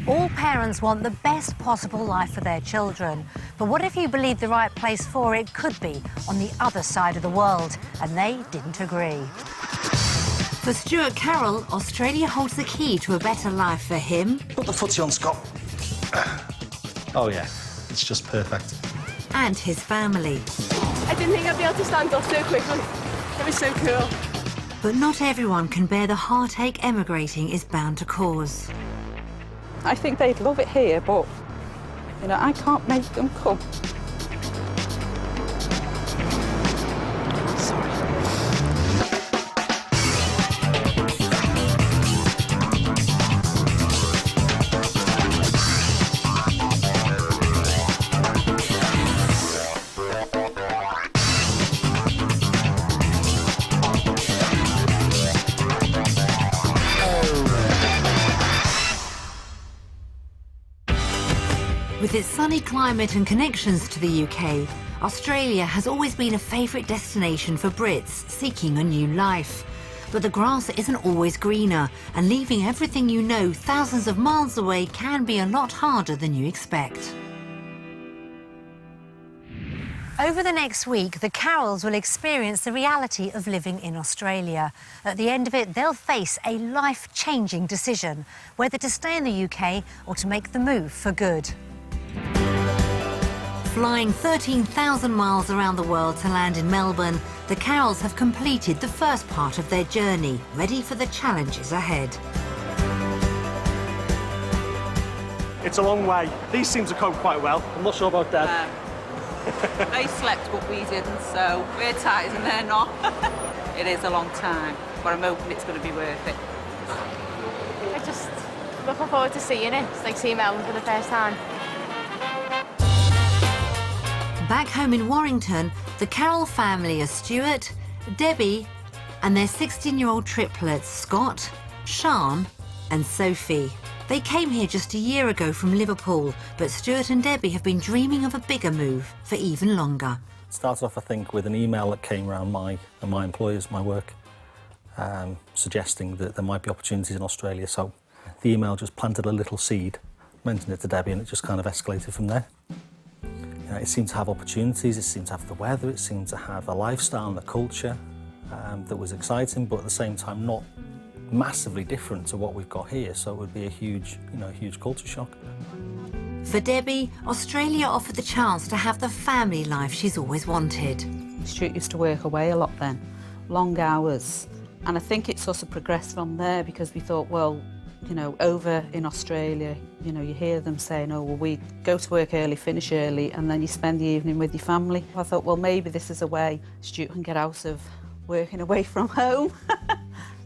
All parents want the best possible life for their children. But what if you believe the right place for it could be on the other side of the world? And they didn't agree. For Stuart Carroll, Australia holds the key to a better life for him. Put the footy on, Scott. Oh, yeah. It's just perfect. And his family. I didn't think I'd be able to stand up so quickly. It was so cool. But not everyone can bear the heartache emigrating is bound to cause. I think they'd love it here, but, you know, I can't make them come. Sorry. With its sunny climate and connections to the UK, Australia has always been a favourite destination for Brits seeking a new life. But the grass isn't always greener, and leaving everything you know thousands of miles away can be a lot harder than you expect. Over the next week, the Carrolls will experience the reality of living in Australia. At the end of it, they'll face a life-changing decision, whether to stay in the UK or to make the move for good. Flying 13,000 miles around the world to land in Melbourne, the Carrolls have completed the first part of their journey, ready for the challenges ahead. It's a long way. These seem to cope quite well. I'm not sure about Dad. They slept, but we didn't, so we're tired and they're not. It is a long time, but I'm hoping it's going to be worth it. I'm just looking forward to seeing it. It's like seeing Melbourne for the first time. Back home in Warrington, the Carroll family are Stuart, Debbie, and their 16-year-old triplets, Scott, Sian, and Sophie. They came here just a year ago from Liverpool, but Stuart and Debbie have been dreaming of a bigger move for even longer. It started off, I think, with an email that came around my employers, my work, suggesting that there might be opportunities in Australia. So the email just planted a little seed, mentioned it to Debbie, and it just kind of escalated from there. You know, it seemed to have opportunities, it seemed to have the weather, it seemed to have a lifestyle and a culture that was exciting, but at the same time not massively different to what we've got here, so it would be a huge, huge culture shock. For Debbie, Australia offered the chance to have the family life she's always wanted. Stuart used to work away a lot then, long hours, and I think it sort of progressed from there because we thought, well, you know, over in Australia, you know, you hear them saying, oh, well, we go to work early, finish early, and then you spend the evening with your family. I thought, well, maybe this is a way Stuart can get out of working away from home.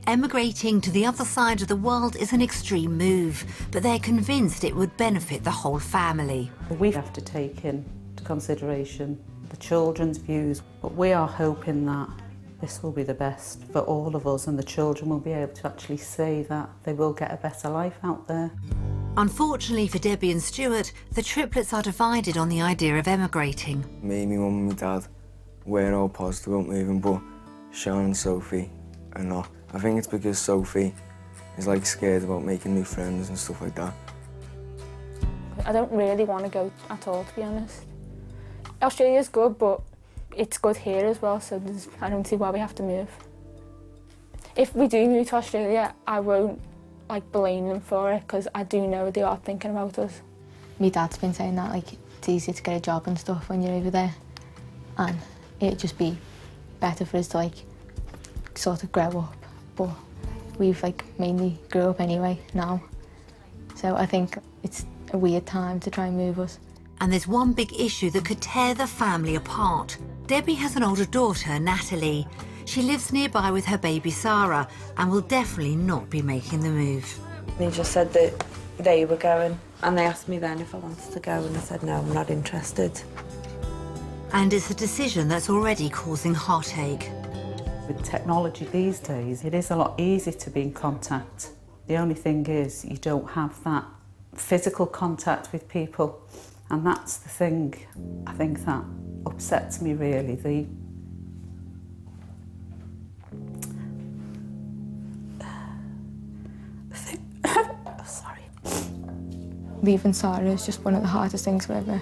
Emigrating to the other side of the world is an extreme move, but they're convinced it would benefit the whole family. We have to take into consideration the children's views, but we are hoping that this will be the best for all of us and the children will be able to actually see that they will get a better life out there. Unfortunately for Debbie and Stuart, the triplets are divided on the idea of emigrating. Me, my mum and my dad, we're all positive about moving, but Sian and Sophie are not. I think it's because Sophie is like scared about making new friends and stuff like that. I don't really want to go at all, to be honest. Australia's good, but it's good here as well, so I don't see why we have to move. If we do move to Australia, I won't blame them for it, because I do know they are thinking about us. My dad's been saying that it's easy to get a job and stuff when you're over there, and it'd just be better for us to sort of grow up. But we've mainly grew up anyway now, so I think it's a weird time to try and move us. And there's one big issue that could tear the family apart. Debbie has an older daughter, Natalie. She lives nearby with her baby Sarah and will definitely not be making the move. They just said that they were going, and they asked me then if I wanted to go, and I said no, I'm not interested. And it's a decision that's already causing heartache. With technology these days, it is a lot easier to be in contact. The only thing is you don't have that physical contact with people, and that's the thing I think that upsets me really. leaving Sarah is just one of the hardest things I've ever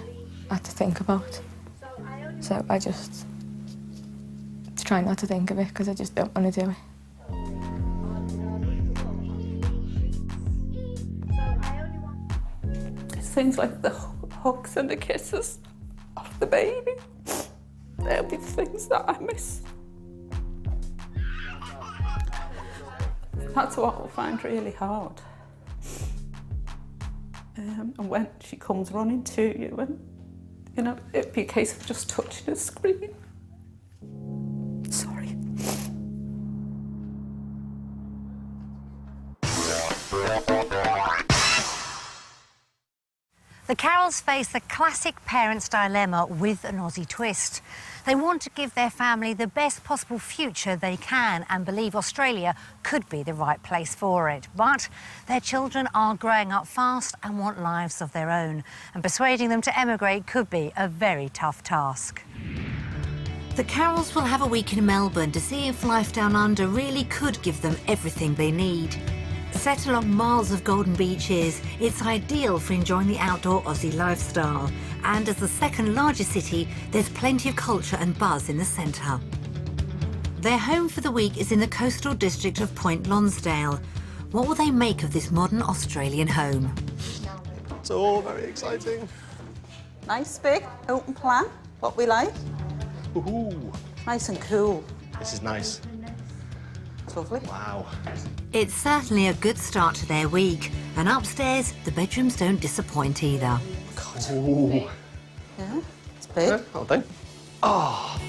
had to think about. So I just try not to think of it because I just don't want to do it. It's things like the hugs and the kisses of the baby. They'll be the things that I miss. That's what I'll find really hard. And when she comes running to you, and you know, it'd be a case of just touching a screen. Sorry. The Carrolls face the classic parents' dilemma with an Aussie twist. They want to give their family the best possible future they can and believe Australia could be the right place for it. But their children are growing up fast and want lives of their own, and persuading them to emigrate could be a very tough task. The Carrolls will have a week in Melbourne to see if life down under really could give them everything they need. Set along miles of golden beaches, it's ideal for enjoying the outdoor Aussie lifestyle. And as the second largest city, there's plenty of culture and buzz in the centre. Their home for the week is in the coastal district of Point Lonsdale. What will they make of this modern Australian home? It's all very exciting. Nice, big, open plan, what we like. Ooh, Nice and cool. this is nice. It's lovely. Wow. It's certainly a good start to their week. And upstairs, the bedrooms don't disappoint either. Ooh. Yeah, it's big. Yeah, that'll do. Oh.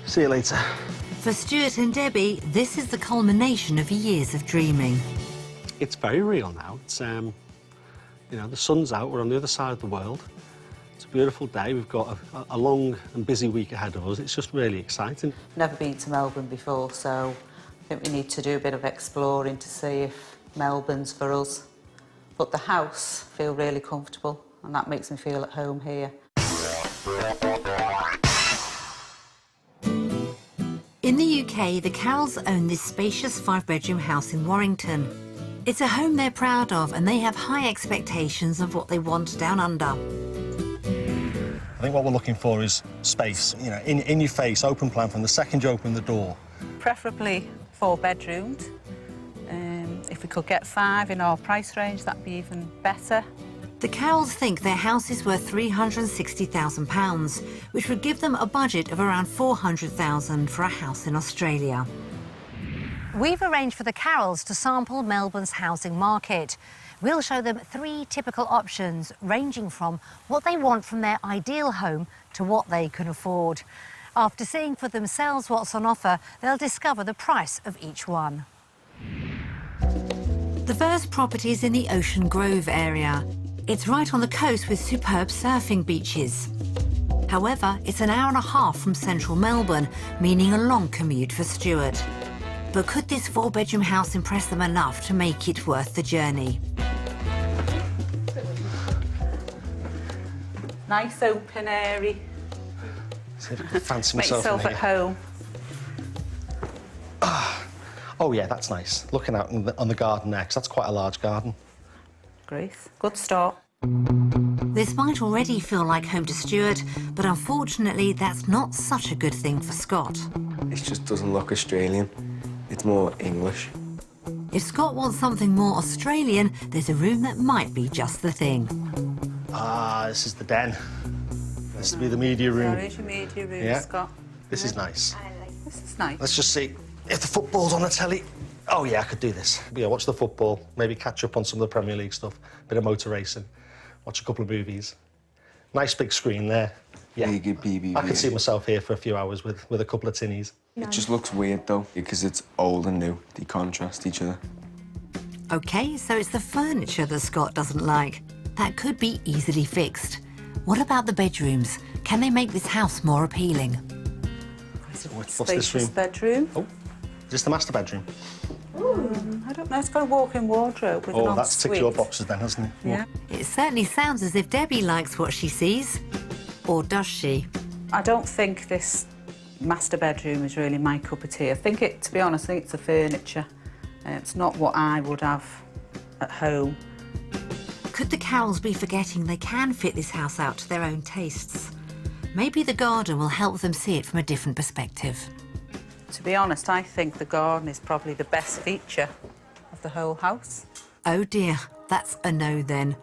See you later. For Stuart and Debbie, this is the culmination of years of dreaming. It's very real now. It's, you know, the sun's out, we're on the other side of the world. It's a beautiful day, we've got a long and busy week ahead of us. It's just really exciting. Never been to Melbourne before, so I think we need to do a bit of exploring to see if Melbourne's for us. But the house, I feel really comfortable, and that makes me feel at home here. In the UK, the Carrolls own this spacious 5-bedroom house in Warrington. It's a home they're proud of, and they have high expectations of what they want down under. I think what we're looking for is space, you know, in your face, open plan from the second you open the door. Preferably 4 bedrooms. If we could get 5 in our price range, that'd be even better. The Carrolls think their house is worth £360,000, which would give them a budget of around £400,000 for a house in Australia. We've arranged for the Carrolls to sample Melbourne's housing market. We'll show them 3 typical options, ranging from what they want from their ideal home to what they can afford. After seeing for themselves what's on offer, they'll discover the price of each one. The first property is in the Ocean Grove area. It's right on the coast with superb surfing beaches. However, it's an hour and a half from central Melbourne, meaning a long commute for Stuart. But could this 4-bedroom house impress them enough to make it worth the journey? Nice open area. See if I can fancy Make myself yourself in at here. home. Oh yeah, that's nice. Looking out on the garden there, 'cause that's quite a large garden. Grace, good start. This might already feel like home to Stuart, but unfortunately that's not such a good thing for Scott. It just doesn't look Australian. It's more English. If Scott wants something more Australian, there's a room that might be just the thing. Ah, this is the den. This will be the media room. There is your media room, Yeah. Scott. This is nice. This is nice. Let's just see if the football's on the telly. Oh yeah, I could do this. Yeah, watch the football, maybe catch up on some of the Premier League stuff, bit of motor racing, watch a couple of movies. Nice big screen there. Yeah, Big BB. I could see myself here for a few hours with a couple of tinnies. It just looks weird though, because it's old and new. They contrast each other. OK, so it's the furniture that Scott doesn't like. That could be easily fixed. What about the bedrooms? Can they make this house more appealing? What's this room? Spacious bedroom. Oh, is this the master bedroom? I don't know, it's got a walk-in wardrobe with an Oh, that's ticked your ensuite. boxes then, hasn't it? Yeah. It certainly sounds as if Debbie likes what she sees. Or does she? I don't think this master bedroom is really my cup of tea. I think it, to be honest, I think it's the furniture. It's not what I would have at home. could the Carrolls be forgetting they can fit this house out to their own tastes? Maybe the garden will help them see it from a different perspective. To be honest, I think the garden is probably the best feature of the whole house. Oh dear, that's a no then.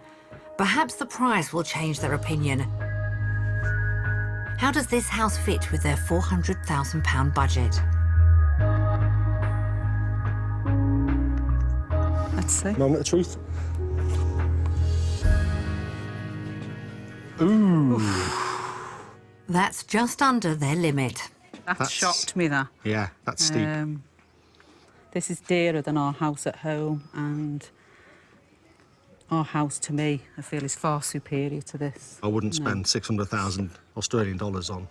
Perhaps the price will change their opinion. How does this house fit with their £400,000 budget? Let's see. Moment of truth. Ooh. That's just under their limit. That shocked me, that. Yeah, that's steep. This is dearer than our house at home, and our house, to me, I feel is far superior to this. I wouldn't spend 600,000 Australian dollars on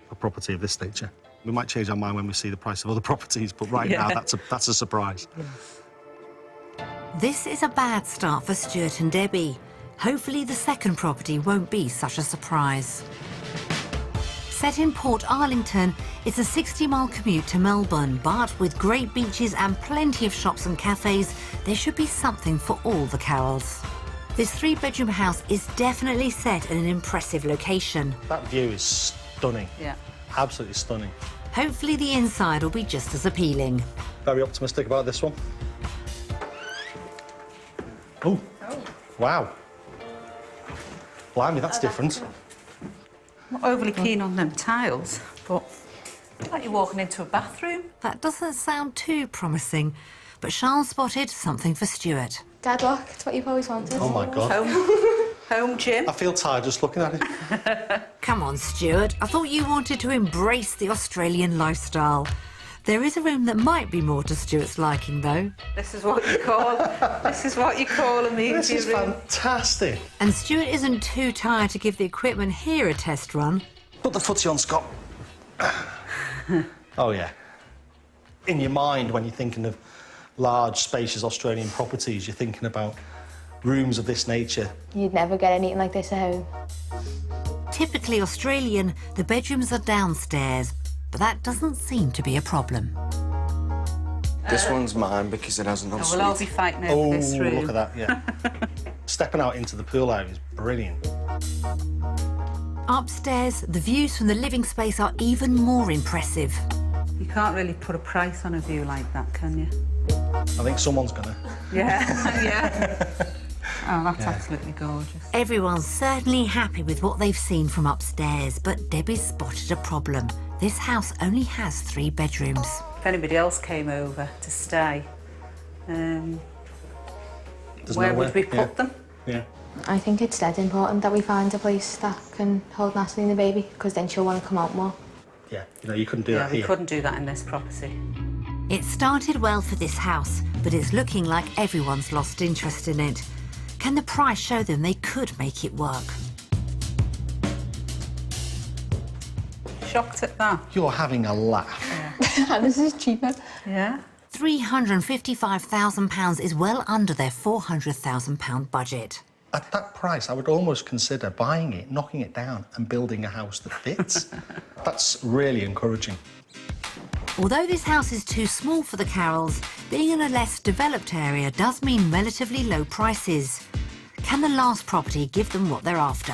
a property of this nature. We might change our mind when we see the price of other properties, but right now that's a surprise. Yeah. This is a bad start for Stuart and Debbie. Hopefully the second property won't be such a surprise. Set in Port Arlington, it's a 60-mile commute to Melbourne, but with great beaches and plenty of shops and cafes, there should be something for all the Carrolls. This 3-bedroom house is definitely set in an impressive location. That view is stunning. Yeah. Absolutely stunning. Hopefully the inside will be just as appealing. Very optimistic about this one. Oh, wow. Blimey, that's different. I'm not overly keen on them tiles, but it's like you're walking into a bathroom. That doesn't sound too promising, but Sian spotted something for Stuart. Deadlock, it's what you've always wanted. Oh my God. Home gym. I feel tired just looking at it. Come on, Stuart. I thought you wanted to embrace the Australian lifestyle. There is a room that might be more to Stuart's liking, though. This is what you call a media This is room. fantastic. And Stuart isn't too tired to give the equipment here a test run. Put the footy on, Scott. Oh, yeah. In your mind, when you're thinking of large, spacious Australian properties, you're thinking about rooms of this nature. You'd never get anything like this at home. Typically Australian, the bedrooms are downstairs, but that doesn't seem to be a problem. This one's mine because it has an ensuite. We'll all be fighting over this room. Look at that, yeah. Stepping out into the pool area is brilliant. Upstairs, the views from the living space are even more impressive. You can't really put a price on a view like that, can you? I think someone's gonna. Yeah, yeah. Oh, that's absolutely gorgeous. Everyone's certainly happy with what they've seen from upstairs, but Debbie's spotted a problem. This house only has 3 bedrooms. If anybody else came over to stay, where would we put them? Yeah. I think it's dead important that we find a place that can hold Natalie and the baby, because then she'll want to come out more. Yeah, you know, you couldn't do that we here. couldn't do that in this property. It started well for this house, but it's looking like everyone's lost interest in it. Can the price show them they could make it work? Shocked at that. You're having a laugh. And this is cheaper. Yeah. £355,000 is well under their £400,000 budget. At that price, I would almost consider buying it, knocking it down and building a house that fits. That's really encouraging. Although this house is too small for the Carrolls, being in a less developed area does mean relatively low prices. Can the last property give them what they're after?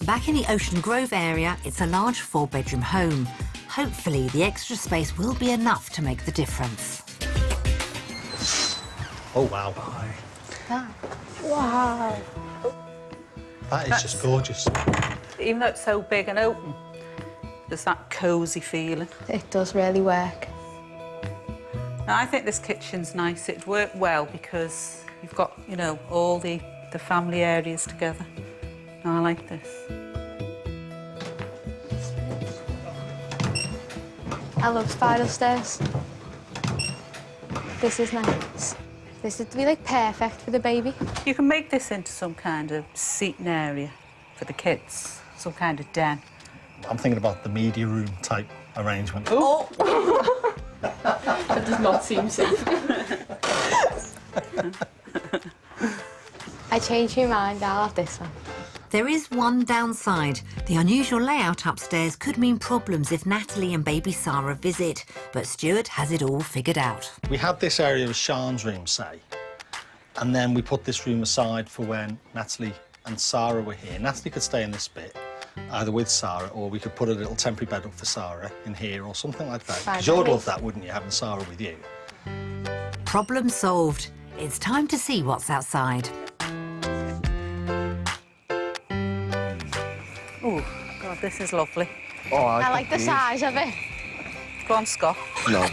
Back in the Ocean Grove area, it's a large 4-bedroom home. Hopefully, the extra space will be enough to make the difference. Oh, wow. Wow. That is just gorgeous. Even though it's so big and open, there's that cosy feeling. It does really work. Now, I think this kitchen's nice. It'd work well because you've got, you know, all the family areas together. No, I like this. I love spiral stairs. This is nice. This would be like perfect for the baby. You can make this into some kind of seating area for the kids, some kind of den. I'm thinking about the media room type arrangement. Oh! That does not seem safe. I changed my mind, I'll have this one. There is one downside. The unusual layout upstairs could mean problems if Natalie and baby Sarah visit, but Stuart has it all figured out. We had this area of Sian's room, say, And then we put this room aside for when Natalie and Sarah were here. Natalie could stay in this bit, either with Sarah, or we could put a little temporary bed up for Sarah in here or something like that. Because you'd love that, wouldn't you, having Sarah with you? Problem solved. It's time to see what's outside. Oh, God, this is lovely. Oh, I like the size of it. Go on, Scott. No.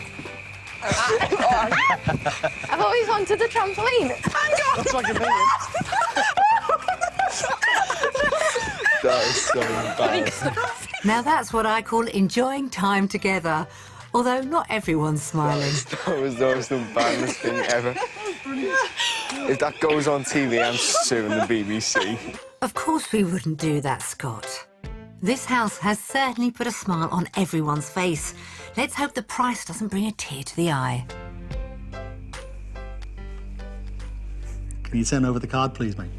I've always wanted a trampoline. Looks like a million. That is so embarrassing. Now that's what I call enjoying time together. Although not everyone's smiling. That was the most embarrassing thing ever. If that goes on TV, I'm suing the BBC. Of course we wouldn't do that, Scott. This house has certainly put a smile on everyone's face. Let's hope the price doesn't bring a tear to the eye. Can you turn over the card, please, mate?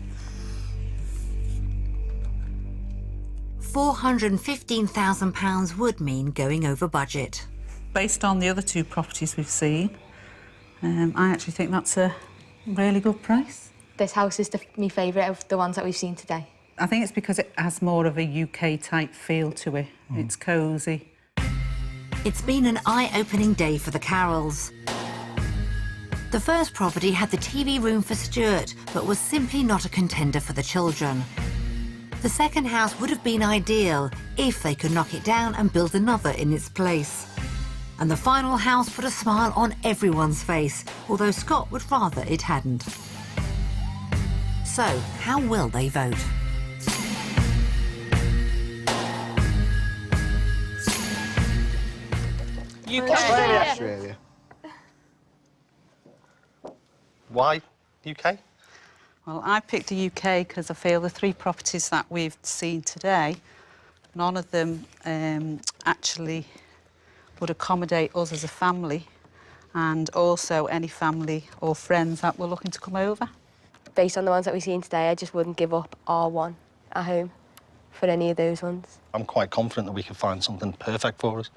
£415,000 would mean going over budget. Based on the other two properties we've seen, I actually think that's a really good price. This house is my favourite of the ones that we've seen today. I think it's because it has more of a UK-type feel to it. It's cosy. It's been an eye-opening day for the Carrolls. The first property had the TV room for Stuart, but was simply not a contender for the children. The second house would have been ideal if they could knock it down and build another in its place. And the final house put a smile on everyone's face, although Scott would rather it hadn't. So, how will they vote? Australia. Why UK? Well, I picked the UK because I feel the three properties that we've seen today, none of them actually would accommodate us as a family, and also any family or friends that were looking to come over. Based on the ones that we've seen today, I just wouldn't give up our one at home for any of those ones. I'm quite confident that we can find something perfect for us.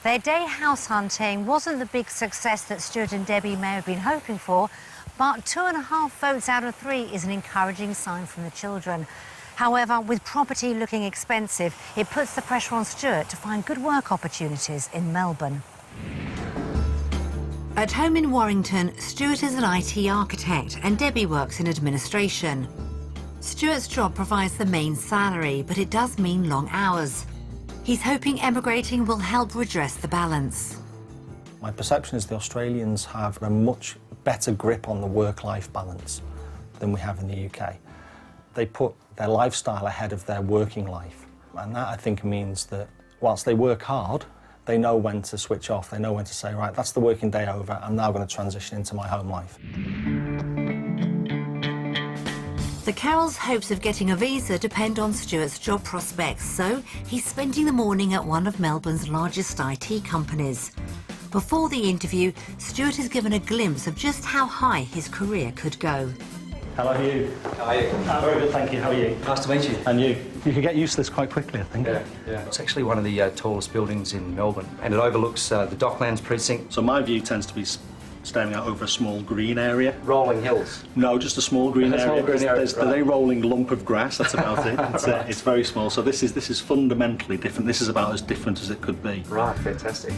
Their day house hunting wasn't the big success that Stuart and Debbie may have been hoping for, but 2.5 votes out of 3 is an encouraging sign from the children. However, with property looking expensive, it puts the pressure on Stuart to find good work opportunities in Melbourne. At home in Warrington, Stuart is an IT architect and Debbie works in administration. Stuart's job provides the main salary, but it does mean long hours. He's hoping emigrating will help redress the balance. My perception is the Australians have a much better grip on the work-life balance than we have in the UK. They put their lifestyle ahead of their working life, and that, I think, means that whilst they work hard, they know when to switch off, they know when to say, right, that's the working day over, I'm now going to transition into my home life. The Carrolls' hopes of getting a visa depend on Stuart's job prospects, so he's spending the morning at one of Melbourne's largest IT companies. Before the interview, Stuart is given a glimpse of just how high his career could go. How are you? How are you? Very good, thank you. How are you? Nice to meet you. And you? You could get used to this quite quickly, I think. Yeah. It's actually one of the tallest buildings in Melbourne, and it overlooks the Docklands precinct. So my view tends to be staring out over a small green area. Rolling hills. No, just a small green area. There's right. the rolling lump of grass, that's about it. It's, it's very small, so this is fundamentally different. This is about as different as it could be. Right, fantastic.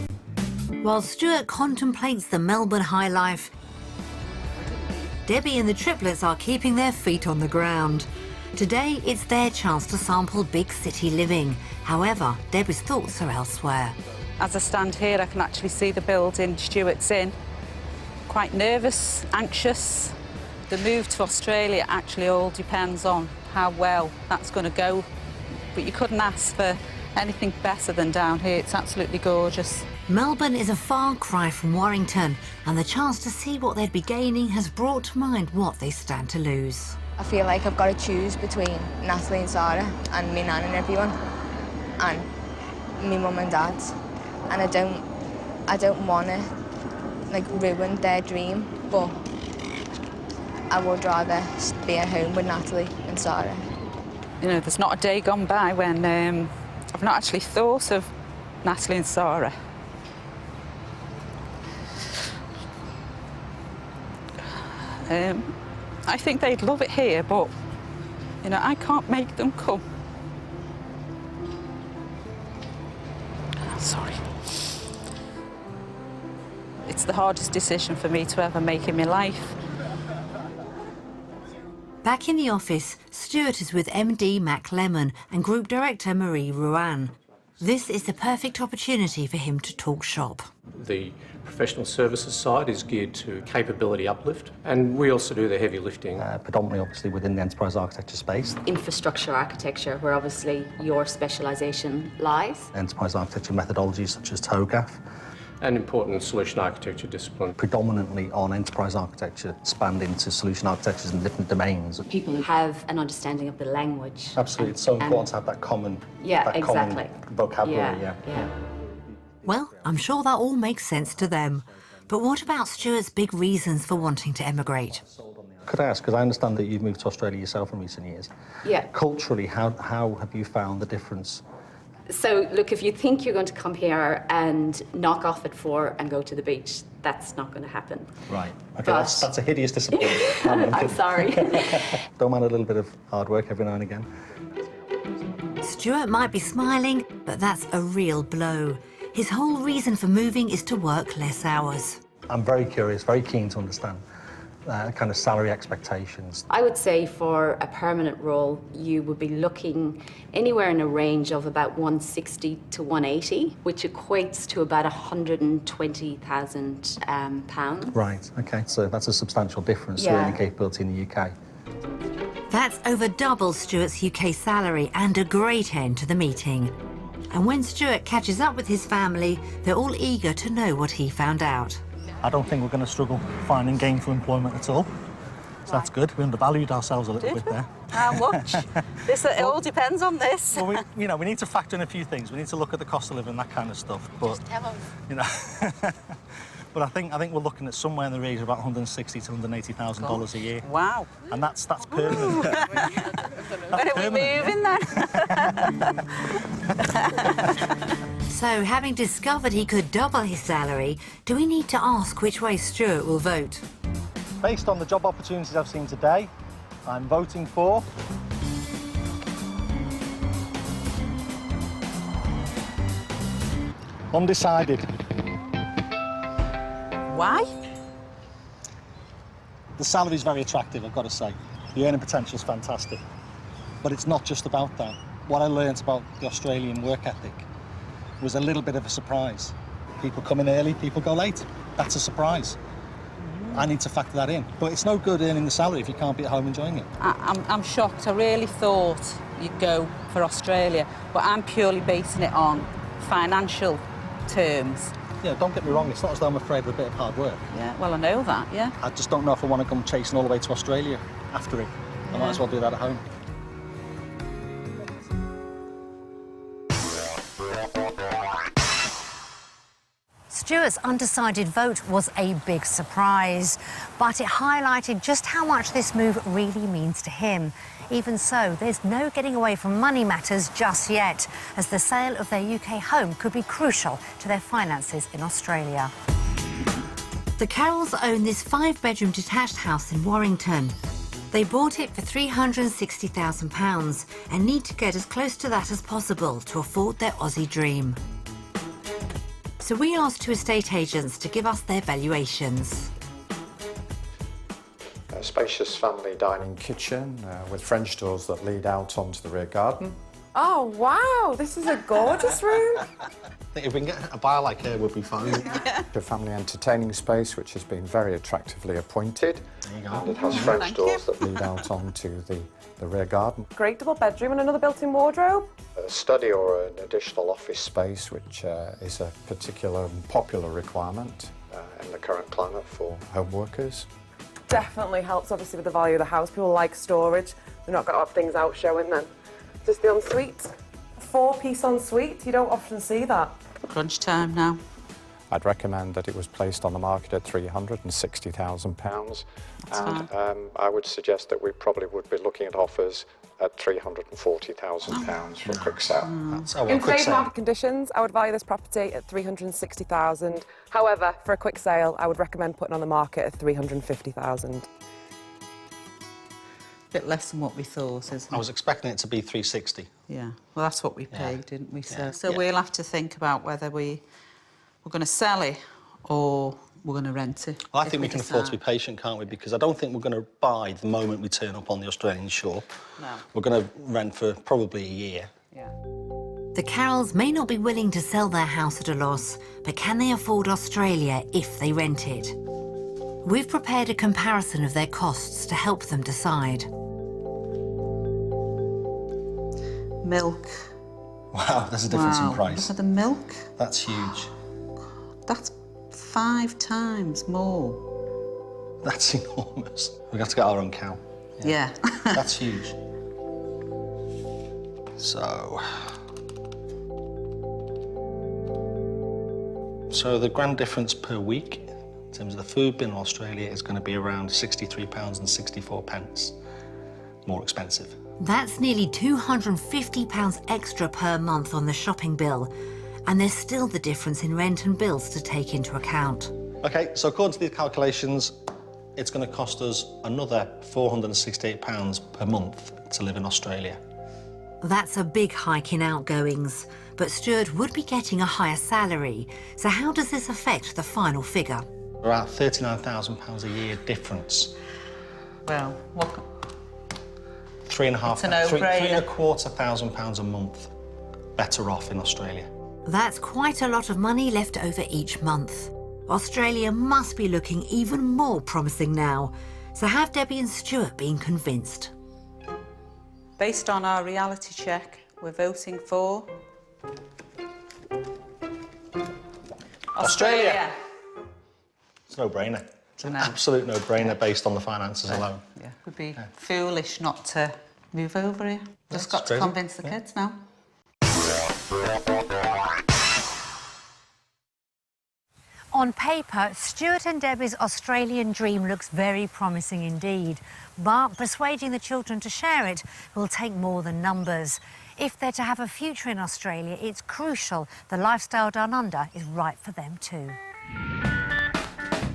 While Stuart contemplates the Melbourne high life, Debbie and the triplets are keeping their feet on the ground. Today, it's their chance to sample big city living. However, Debbie's thoughts are elsewhere. As I stand here, I can actually see the building Stuart's in. Quite nervous, anxious. The move to Australia actually all depends on how well that's going to go. But you couldn't ask for anything better than down here. It's absolutely gorgeous. Melbourne is a far cry from Warrington, and the chance to see what they'd be gaining has brought to mind what they stand to lose. I feel like I've got to choose between Natalie and Sarah and me nan and everyone and me mum and dad. And I don't want to ruin their dream, but I would rather be at home with Natalie and Sarah. You know, there's not a day gone by when I've not actually thought of Natalie and Sarah. I think they'd love it here, but, you know, I can't make them come. Sorry. It's the hardest decision for me to ever make in my life. Back in the office, Stuart is with MD Mac Lemon and Group Director Marie Ruan. This is the perfect opportunity for him to talk shop. The professional services side is geared to capability uplift, and we also do the heavy lifting. Predominantly, obviously, within the enterprise architecture space. Infrastructure architecture, where obviously your specialisation lies. Enterprise architecture methodologies such as TOGAF. An important solution architecture discipline. Predominantly on enterprise architecture, spanned into solution architectures in different domains. People have an understanding of the language. Absolutely, it's so important to have that common, common vocabulary. Yeah. Well, I'm sure that all makes sense to them. But what about Stuart's big reasons for wanting to emigrate? Could I ask, because I understand that you've moved to Australia yourself in recent years. Yeah. Culturally, how have you found the difference? So, look, if you think you're going to come here and knock off at 4 and go to the beach, that's not going to happen. Right. Okay, that's a hideous disappointment. I'm sorry. Don't mind a little bit of hard work every now and again. Stuart might be smiling, but that's a real blow. His whole reason for moving is to work less hours. I'm very curious, very keen to understand kind of salary expectations. I would say for a permanent role, you would be looking anywhere in a range of about 160 to 180, which equates to about £120,000. Right, okay, so that's a substantial difference to earning capability in the UK. That's over double Stuart's UK salary and a great end to the meeting. And when Stuart catches up with his family, they're all eager to know what he found out. I don't think we're going to struggle finding gainful employment at all. So that's good. We undervalued ourselves a little bit there. How much? It all depends on this. Well, we need to factor in a few things. We need to look at the cost of living, that kind of stuff. But you know, but I think we're looking at somewhere in the range of about $160,000 to $180,000 a year. Wow. And that's permanent. When are we moving then? So, having discovered he could double his salary, do we need to ask which way Stuart will vote? Based on the job opportunities I've seen today, I'm voting for... Undecided. Why? The salary's very attractive, I've got to say. The earning potential's fantastic. But it's not just about that. What I learned about the Australian work ethic was a little bit of a surprise. People come in early, people go late. That's a surprise. I need to factor that in. But it's no good earning the salary if you can't be at home enjoying it. I'm shocked. I really thought you'd go for Australia, but I'm purely basing it on financial terms. Yeah, don't get me wrong, it's not as though I'm afraid of a bit of hard work. Yeah, well, I know that, yeah. I just don't know if I want to come chasing all the way to Australia after it. I might as well do that at home. Stuart's undecided vote was a big surprise, but it highlighted just how much this move really means to him. Even so, there's no getting away from money matters just yet, as the sale of their UK home could be crucial to their finances in Australia. The Carrolls own this 5-bedroom detached house in Warrington. They bought it for £360,000 and need to get as close to that as possible to afford their Aussie dream. So we asked 2 estate agents to give us their valuations. A spacious family dining kitchen with French doors that lead out onto the rear garden. Oh, wow, this is a gorgeous room. I think if we can get a buyer like her, we'll be fine. A family entertaining space which has been very attractively appointed. There you go. And it has French doors that lead out onto the rear garden. Great double bedroom and another built-in wardrobe. A study or an additional office space, which is a particular and popular requirement in the current climate for home workers. Definitely helps, obviously, with the value of the house. People like storage. They're not got to have things out showing then. Just the ensuite. A 4-piece ensuite. You don't often see that. Crunch time now. I'd recommend that it was placed on the market at £360,000. And I would suggest that we probably would be looking at offers at £340,000 for a quick sale. In today's market conditions, I would value this property at £360,000. However, for a quick sale, I would recommend putting on the market at £350,000. Bit less than what we thought, isn't it? I was expecting it to be 360. Yeah, well, that's what we paid, didn't we? So, Yeah. we'll have to think about whether we're going to sell it or we're going to rent it. Well, I think we can afford to be patient, can't we? Because I don't think we're going to buy the moment we turn up on the Australian shore. No. We're going to rent for probably a year. Yeah. The Carrolls may not be willing to sell their house at a loss, but can they afford Australia if they rent it? We've prepared a comparison of their costs to help them decide. Milk. Wow, there's a difference in price. Look at the milk. That's huge. That's 5 times more. That's enormous. We've got to get our own cow. Yeah. That's huge. So the grand difference per week in terms of the food bill in Australia is going to be around £63.64 more expensive. That's nearly £250 extra per month on the shopping bill. And there's still the difference in rent and bills to take into account. OK, so according to these calculations, it's going to cost us another £468 per month to live in Australia. That's a big hike in outgoings, but Stuart would be getting a higher salary. So how does this affect the final figure? About £39,000 a year difference. Well, what? £3,250 a month better off in Australia. That's quite a lot of money left over each month. Australia must be looking even more promising now. So have Debbie and Stuart been convinced? Based on our reality check, we're voting for... Australia. It's a no-brainer. It's an absolute no-brainer based on the finances alone. Yeah, would be foolish not to move over here. Just got to convince the kids now. On paper, Stuart and Debbie's Australian dream looks very promising indeed. But persuading the children to share it will take more than numbers. If they're to have a future in Australia, it's crucial the lifestyle down under is right for them too.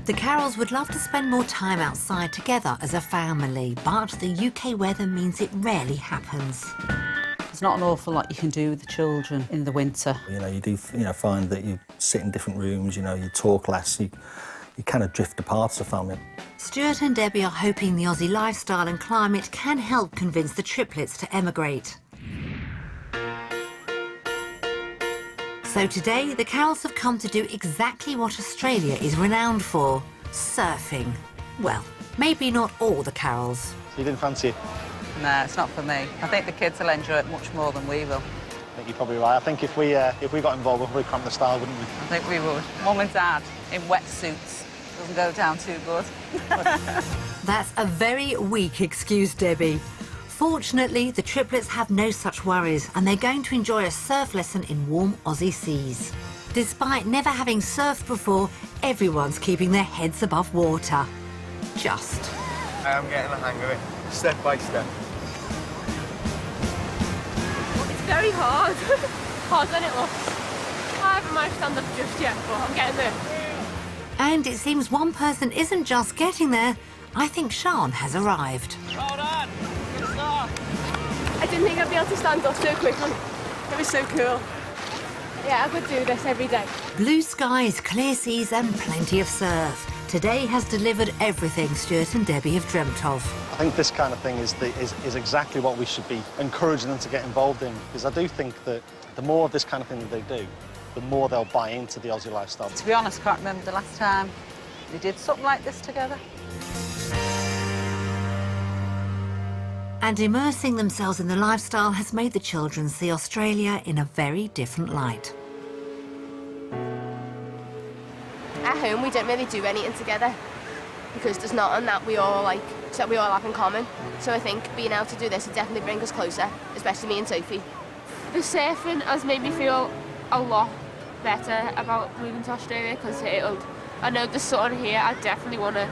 The Carrolls would love to spend more time outside together as a family, but the UK weather means it rarely happens. There's not an awful lot you can do with the children in the winter. You know, you do find that you sit in different rooms, you talk less, you kind of drift apart as a family. Stuart and Debbie are hoping the Aussie lifestyle and climate can help convince the triplets to emigrate. So today, the Carrolls have come to do exactly what Australia is renowned for, surfing. Well, maybe not all the Carrolls. So you didn't fancy it? No, it's not for me. I think the kids will enjoy it much more than we will. I think you're probably right. I think if we got involved, we'd probably cramp the style, wouldn't we? I think we would. Mum and Dad in wetsuits doesn't go down too good. That's a very weak excuse, Debbie. Fortunately, the triplets have no such worries and they're going to enjoy a surf lesson in warm Aussie seas. Despite never having surfed before, everyone's keeping their heads above water. Just. I'm getting the hang of it, step by step. It's very hard. Harder than it looks. I haven't managed to stand up just yet, but I'm getting there. And it seems one person isn't just getting there. I think Sean has arrived. Hold on. I didn't think I'd be able to stand up so quickly. It was so cool. Yeah, I could do this every day. Blue skies, clear seas and plenty of surf. Today has delivered everything Stuart and Debbie have dreamt of. I think this kind of thing is exactly what we should be encouraging them to get involved in, because I do think that the more of this kind of thing that they do, the more they'll buy into the Aussie lifestyle. To be honest, I can't remember the last time we did something like this together. And immersing themselves in the lifestyle has made the children see Australia in a very different light. At home, we don't really do anything together because there's nothing that we all have in common. So I think being able to do this would definitely bring us closer, especially me and Sophie. The surfing has made me feel a lot better about moving to Australia because I know there's something here I definitely want to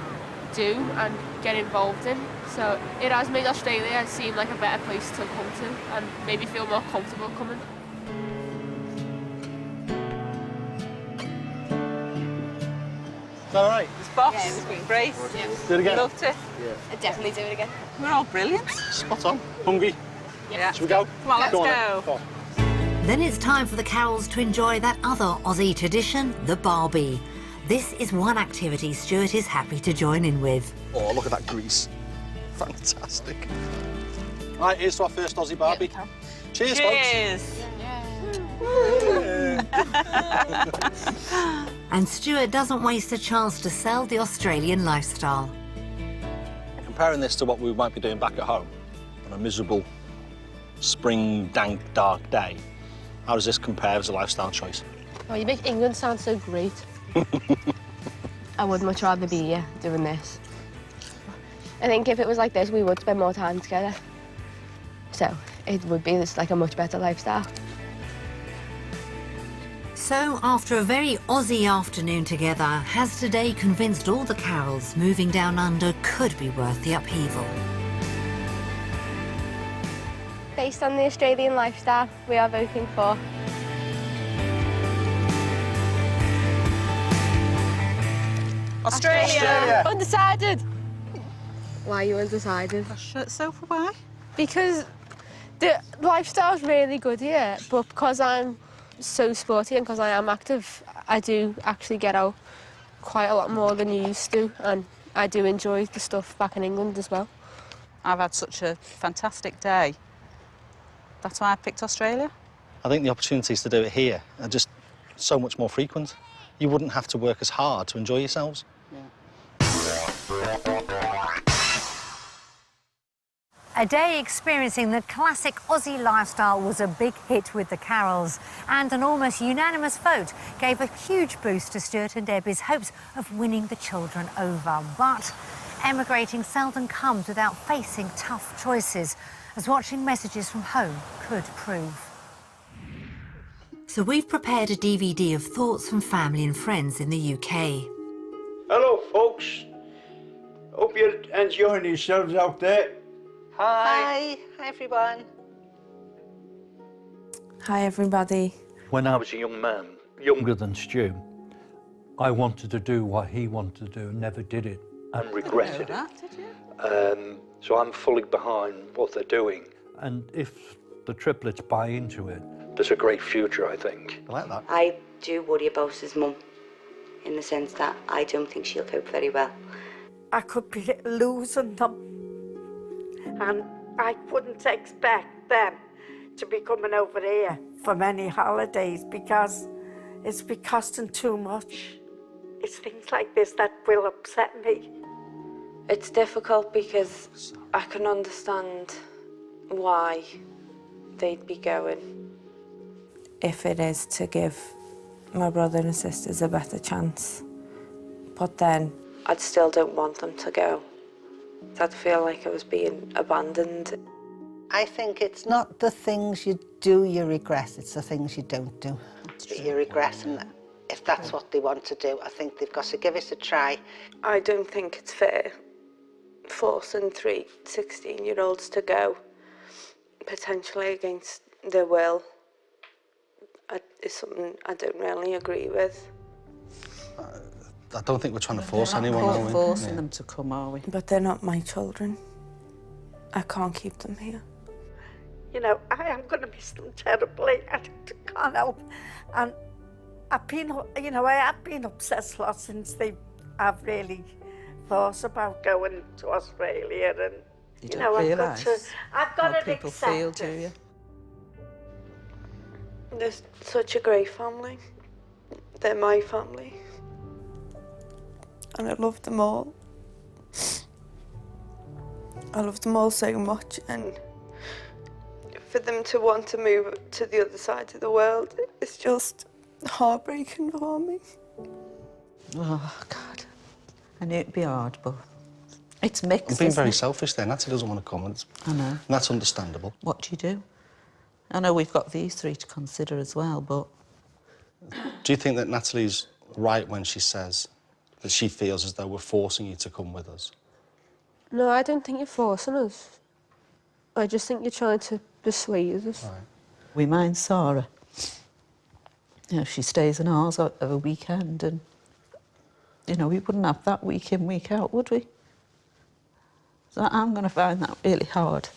do and get involved in. So it has made Australia seem like a better place to come to and maybe feel more comfortable coming. All right. It's boss. Yeah, it was great. Great. Yeah. Do it again. Loved it. I'd definitely do it again. We're all brilliant. Spot on. Hungry? Yeah. Should we go? Come on, let's Go on, go. Go on. Then it's time for the Carrolls to enjoy that other Aussie tradition, the barbie. This is one activity Stuart is happy to join in with. Oh, look at that grease. Fantastic. Right, here's to our first Aussie barbie. Cheers, Cheers. And Stuart doesn't waste a chance to sell the Australian lifestyle. Comparing this to what we might be doing back at home on a miserable spring, dank, dark day, how does this compare as a lifestyle choice? Oh, you make England sound so great. I would much rather be here doing this. I think if it was like this, we would spend more time together. So it would be this like a much better lifestyle. So, after a very Aussie afternoon together, has today convinced all the Carrolls moving down under could be worth the upheaval? Based on the Australian lifestyle, we are voting for. Australia. Undecided. Why are you undecided? So for why? Because the lifestyle's really good here, but because I'm so sporty and because I am active, I do actually get out quite a lot more than you used to, and I do enjoy the stuff back in England as well. I've had such a fantastic day. That's why I picked Australia. I think the opportunities to do it here are just so much more frequent. You wouldn't have to work as hard to enjoy yourselves. A day experiencing the classic Aussie lifestyle was a big hit with the Carrolls, and an almost unanimous vote gave a huge boost to Stuart and Debbie's hopes of winning the children over. But emigrating seldom comes without facing tough choices, as watching messages from home could prove. So we've prepared a DVD of thoughts from family and friends in the UK. Hello, folks. Hope you're enjoying yourselves out there. Hi. Hi, everyone. Hi, everybody. When I was a young man, younger than Stu, I wanted to do what he wanted to do and never did it and regretted it. So I'm fully behind what they're doing. And if the triplets buy into it, there's a great future, I think. I like that. I do worry about his mum, in the sense that I don't think she'll cope very well. I could be losing them, and I wouldn't expect them to be coming over here for many holidays because it's be costing too much. It's things like this that will upset me. It's difficult because I can understand why they'd be going. If it is to give my brother and sisters a better chance. But then I still don't want them to go. I'd feel like I was being abandoned. I think it's not the things you do you regret, it's the things you don't do. You regret, and if that's what they want to do, I think they've got to give it a try. I don't think it's fair forcing 3 16-year-olds to go, potentially against their will. It's something I don't really agree with. I don't think we're trying to force anyone, We're are not we? forcing them to come, are we? But they're not my children. I can't keep them here. You know, I am going to miss them terribly. I can't help. And I've been, you know, I have been upset a lot since I've really thought about going to Australia, and You don't realise I've got how to people accept feel, it. do you? They're such a great family. They're my family. And I love them all. I love them all so much, and for them to want to move to the other side of the world, it's just heartbreaking for me. Oh, God. I knew it'd be hard, but it's mixed, You're being isn't very it? selfish there. Natalie doesn't want to come, and I know. and that's understandable. What do you do? I know we've got these 3 to consider as well, but... Do you think that Natalie's right when she says that she feels as though we're forcing you to come with us? No, I don't think you're forcing us. I just think you're trying to persuade us. Right. We mind Sarah. You know, she stays in ours over a weekend, and, you know, we wouldn't have that week in, week out, would we? So I'm going to find that really hard.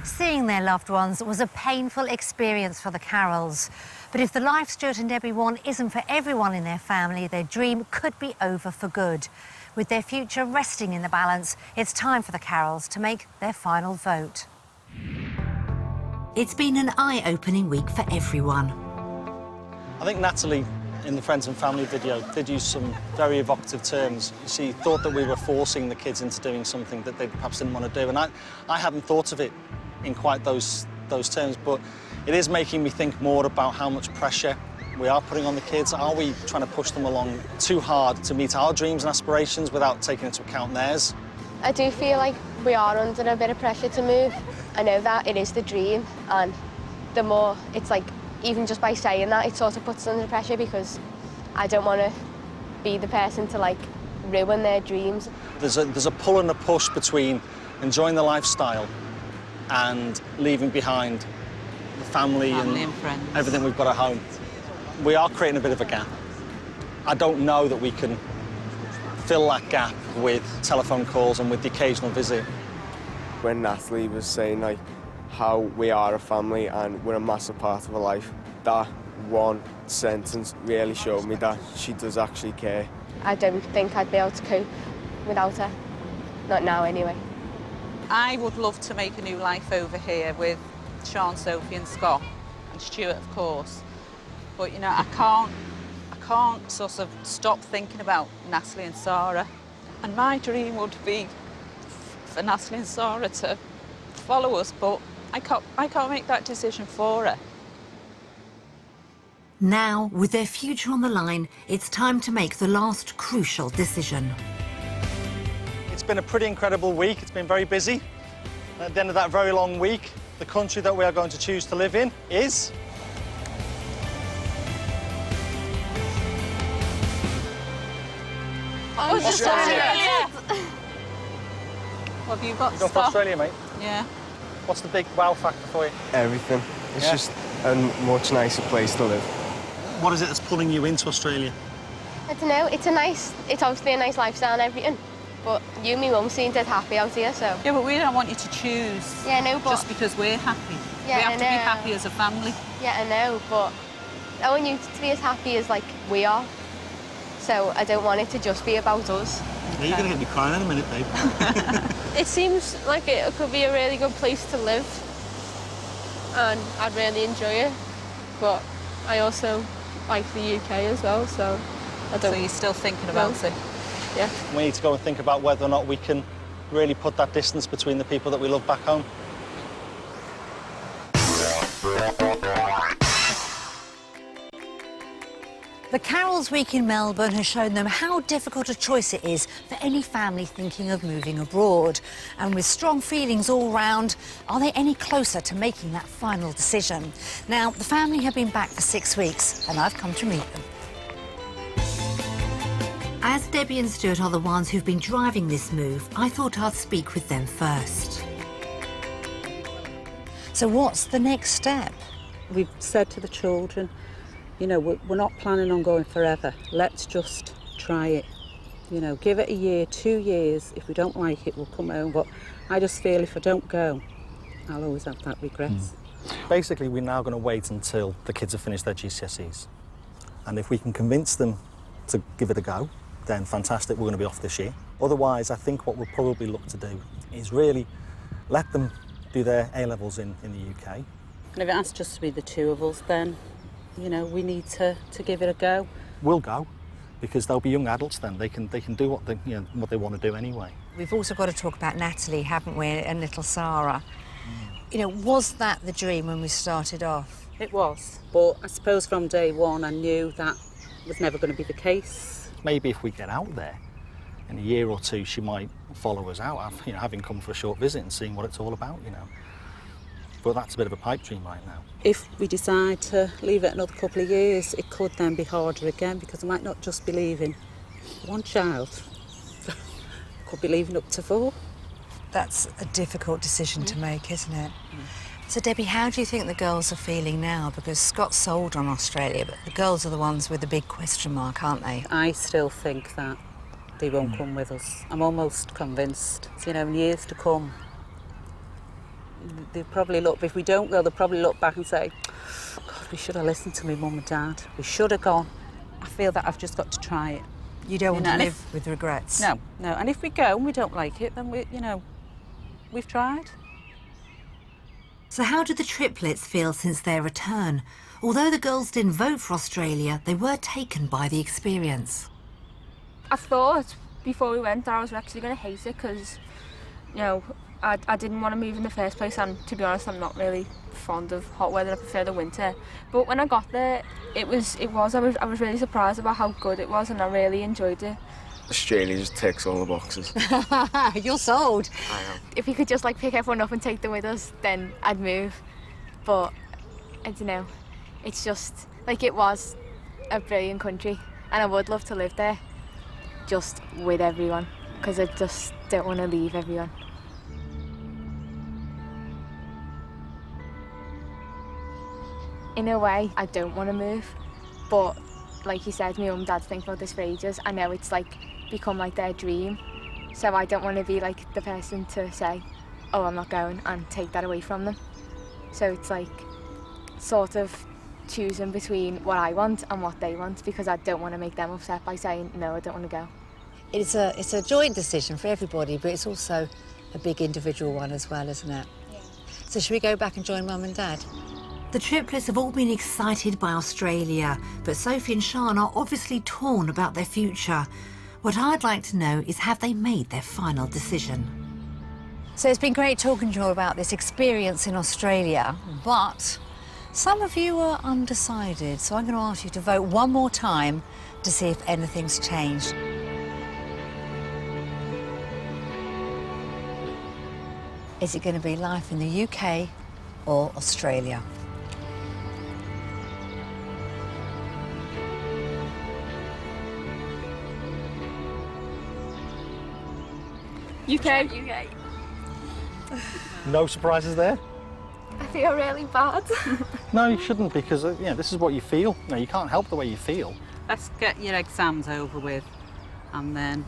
Seeing their loved ones was a painful experience for the Carrolls. But if the life Stuart and Debbie want isn't for everyone in their family, their dream could be over for good. With their future resting in the balance, it's time for the Carrolls to make their final vote. It's been an eye-opening week for everyone. I think Natalie, in the Friends and Family video, did use some very evocative terms. She thought that we were forcing the kids into doing something that they perhaps didn't want to do, and I hadn't thought of it in quite those terms, but it is making me think more about how much pressure we are putting on the kids. Are we trying to push them along too hard to meet our dreams and aspirations without taking into account theirs? I do feel like we are under a bit of pressure to move. I know that it is the dream, and the more it's like, even just by saying that, it sort of puts us under pressure, because I don't want to be the person to like ruin their dreams. There's a pull and a push between enjoying the lifestyle and leaving behind the family and friends. Everything we've got at home. We are creating a bit of a gap. I don't know that we can fill that gap with telephone calls and with the occasional visit. When Natalie was saying like how we are a family and we're a massive part of her life, that one sentence really showed me that she does actually care. I don't think I'd be able to cope without her. Not now, anyway. I would love to make a new life over here with Sean, Sophie and Scott, and Stuart, of course. But, you know, I can't sort of stop thinking about Natalie and Sarah. And my dream would be for Natalie and Sarah to follow us, but I can't make that decision for her. Now, with their future on the line, it's time to make the last crucial decision. It's been a pretty incredible week. It's been very busy. At the end of that very long week, the country that we are going to choose to live in is... Australia! What have you got? You're going for Australia, mate? Yeah. What's the big wow factor for you? Everything. It's just a much nicer place to live. What is it that's pulling you into Australia? I don't know, it's obviously a nice lifestyle and everything, but you and me mum seem dead happy out here, so... Yeah, but we don't want you to choose. Yeah, I know, but... Just because we're happy. Yeah, we have to be happy as a family. Yeah, I know, but I want you to be as happy as, like, we are. So I don't want it to just be about us. Yeah, you're going to get me crying in a minute, babe. It seems like it could be a really good place to live, and I'd really enjoy it, but I also like the UK as well, so I don't... So you're still thinking about it? Yeah. We need to go and think about whether or not we can really put that distance between the people that we love back home. The Carrolls week in Melbourne has shown them how difficult a choice it is for any family thinking of moving abroad. And with strong feelings all round, are they any closer to making that final decision? Now, the family have been back for 6 weeks, and I've come to meet them. As Debbie and Stuart are the ones who've been driving this move, I thought I'd speak with them first. So what's the next step? We've said to the children, you know, we're not planning on going forever. Let's just try it. You know, give it a year, 2 years. If we don't like it, we'll come home. But I just feel if I don't go, I'll always have that regret. Basically, we're now going to wait until the kids have finished their GCSEs. And if we can convince them to give it a go, then fantastic, we're going to be off this year. Otherwise, I think what we'll probably look to do is really let them do their A-levels in the UK. And if it has just to be the two of us, then, you know, we need to give it a go. We'll go, because they'll be young adults then. They can do what they want to do anyway. We've also got to talk about Natalie, haven't we, and little Sarah. You know, was that the dream when we started off? It was, but I suppose from day one I knew that was never going to be the case. Maybe if we get out there, in a year or two, she might follow us out, you know, having come for a short visit and seeing what it's all about, you know. But that's a bit of a pipe dream right now. If we decide to leave it another couple of years, it could then be harder again, because I might not just be leaving one child. Could be leaving up to 4. That's a difficult decision to make, isn't it? So, Debbie, how do you think the girls are feeling now? Because Scott's sold on Australia, but the girls are the ones with the big question mark, aren't they? I still think that they won't come with us. I'm almost convinced. You know, in years to come, they'll probably look, if we don't go, they'll probably look back and say, God, we should have listened to my mum and dad. We should have gone. I feel that I've just got to try it. You don't want to live with regrets? No, no. And if we go and we don't like it, then we've tried. So how do the triplets feel since their return? Although the girls didn't vote for Australia, they were taken by the experience. I thought before we went that I was actually going to hate it because, I didn't want to move in the first place, and to be honest, I'm not really fond of hot weather. I prefer the winter. But when I got there, I was really surprised about how good it was, and I really enjoyed it. Australia just ticks all the boxes. You're sold. I am. If we could just pick everyone up and take them with us, then I'd move. But I don't know. It's just it was a brilliant country, and I would love to live there, just with everyone, because I just don't want to leave everyone. In a way, I don't want to move, but like you said, my mum and dad think about this for ages. I know it's become their dream, so I don't want to be the person to say, oh, I'm not going, and take that away from them. So it's sort of choosing between what I want and what they want, because I don't want to make them upset by saying, no, I don't want to go. It's a joint decision for everybody, but it's also a big individual one as well, isn't it? Yeah. So should we go back and join Mum and Dad? The triplets have all been excited by Australia, but Sophie and Sian are obviously torn about their future. What I'd like to know is, have they made their final decision? So it's been great talking to you all about this experience in Australia, but some of you are undecided, so I'm going to ask you to vote one more time to see if anything's changed. Is it going to be life in the UK or Australia? UK. No surprises there? I feel really bad. No, you shouldn't, because this is what you feel. No, you can't help the way you feel. Let's get your exams over with, and then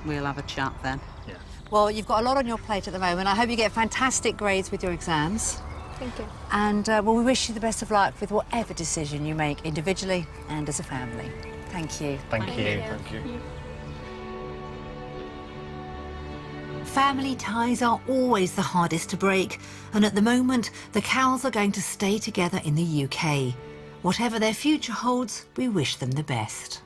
we'll have a chat then. Yeah. Well, you've got a lot on your plate at the moment. I hope you get fantastic grades with your exams. Thank you. And we wish you the best of luck with whatever decision you make individually and as a family. Thank you. Thank you. Thank you. Family ties are always the hardest to break, and at the moment, the Carrolls are going to stay together in the UK. Whatever their future holds, we wish them the best.